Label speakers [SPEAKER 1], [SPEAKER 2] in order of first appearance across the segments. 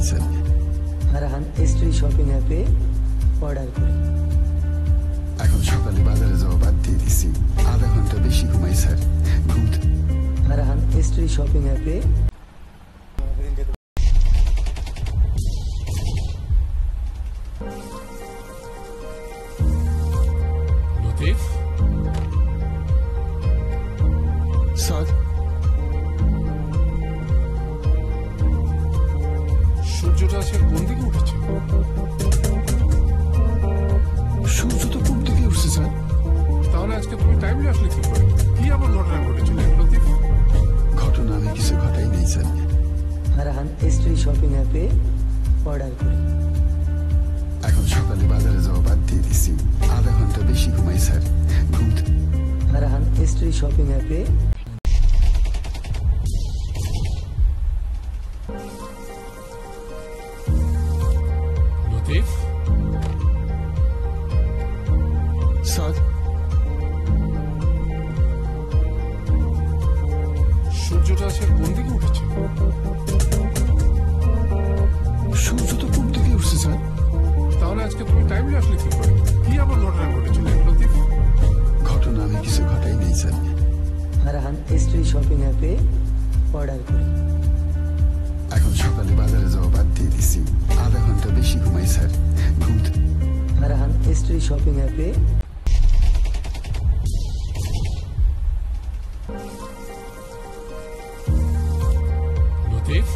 [SPEAKER 1] নিয়েছেন?
[SPEAKER 2] ফারহান স্ট্রি শপিং অ্যাপে অর্ডার করি।
[SPEAKER 1] এখন সকালে বাজারে যাওয়া বাদ দিয়ে দিছি, আধা ঘন্টা বেশি ঘুমাই স্যার।
[SPEAKER 2] ফারহান স্ট্রি শপিং অ্যাপে
[SPEAKER 3] লতিফ
[SPEAKER 1] স্যার,
[SPEAKER 3] সূর্যটা আজকে কোন দিকে উঠেছে?
[SPEAKER 1] সূর্য তো পূব দিকে উঠছে স্যার।
[SPEAKER 3] তাহলে আজকে তুমি টাইমলি আসলে কি করে? কি আবার ঘটনা ঘটেছিল লতিফ?
[SPEAKER 1] ঘটনা আমি কিছু ঘটাই নেই স্যার।
[SPEAKER 2] ফারহান স্ট্রি শপিং অ্যাপে অর্ডার করি।
[SPEAKER 1] এখন সকালে বাজারে যাওয়া বাদ দিয়ে দিছি, আধা ঘন্টা বেশি ঘুমাই স্যার।
[SPEAKER 2] ফারহান স্ট্রি শপিং অ্যাপে
[SPEAKER 3] লতিফ
[SPEAKER 1] স্যার,
[SPEAKER 3] সূর্যটা আজকে কোন দিকে উঠেছে?
[SPEAKER 1] সূর্য তো পূব দিকে উঠছে স্যার।
[SPEAKER 3] তাহলে আজকে তুমি টাইমলি আসলে কি করে? কি আবার ঘটনা ঘটেছিল লতিফ?
[SPEAKER 1] ঘটনা আমি কিছু ঘটাই নেই স্যার।
[SPEAKER 2] ফারহান স্ট্রি শপিং অ্যাপে অর্ডার করি।
[SPEAKER 1] এখন সকালে বাজারে যাওয়া বাদ দিয়ে দিছি, আধা ঘন্টা বেশি ঘুমাই স্যার।
[SPEAKER 2] ফারহান স্ট্রি শপিং অ্যাপে
[SPEAKER 3] লতিফ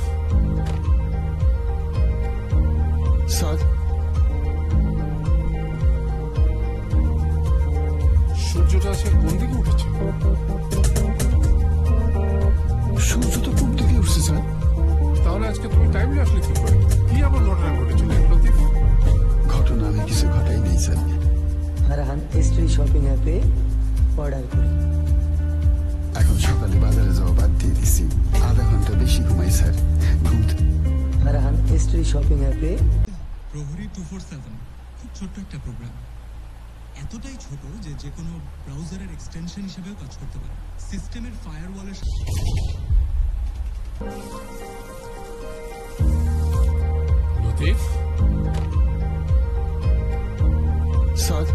[SPEAKER 1] স্যার,
[SPEAKER 3] সূর্যটা আজকে কোন দিকে উঠেছে?
[SPEAKER 1] সূর্য তো পূব দিকে উঠছে স্যার।
[SPEAKER 3] তাহলে আজকে তুমি টাইমলি আসলে কি করে? কি আবার ঘটনা ঘটেছিল লতিফ?
[SPEAKER 1] ঘটনা আমি কিছু ঘটাই নেই স্যার।
[SPEAKER 2] ফারহান স্ট্রি শপিং অ্যাপে অর্ডার করি।
[SPEAKER 1] এখন সকালে বাজারে যাওয়া বাদ দিয়ে দিছি, আধা ঘন্টা বেশি ঘুমাই স্যার।
[SPEAKER 2] ফারহান স্ট্রি শপিং অ্যাপে
[SPEAKER 4] প্রহরী 247 খুব ছোট্ট একটা প্রোগ্রাম, এতটাই ছোট যে যে কোনো ব্রাউজারের এক্সটেনশন হিসেবেও কাজ করতে পারে। সিস্টেমের ফায়ারওয়ালের
[SPEAKER 3] লতিফ
[SPEAKER 1] স্যার,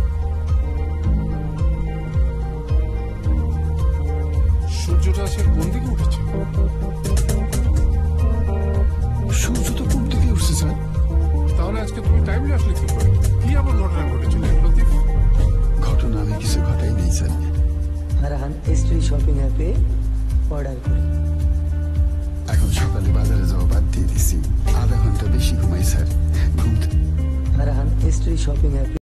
[SPEAKER 3] সূর্যটা আজকে কোন দিকে উঠেছে?
[SPEAKER 1] সূর্য তো পূব দিকে উঠছে স্যার।
[SPEAKER 3] তাহলে আজকে তুমি টাইমলি আসলে কি করে? কি আবার ঘটনা ঘটেছিল লতিফ?
[SPEAKER 1] ঘটনা আমি কিছু ঘটাই নেই স্যার।
[SPEAKER 2] ফারহান স্ট্রি শপিং অ্যাপে অর্ডার করি।
[SPEAKER 1] এখন সকালে বাজারে যাওয়া বাদ দিয়ে দিছি, আধা ঘন্টা বেশি ঘুমাই স্যার।
[SPEAKER 2] ফারহান স্ট্রি শপিং অ্যাপে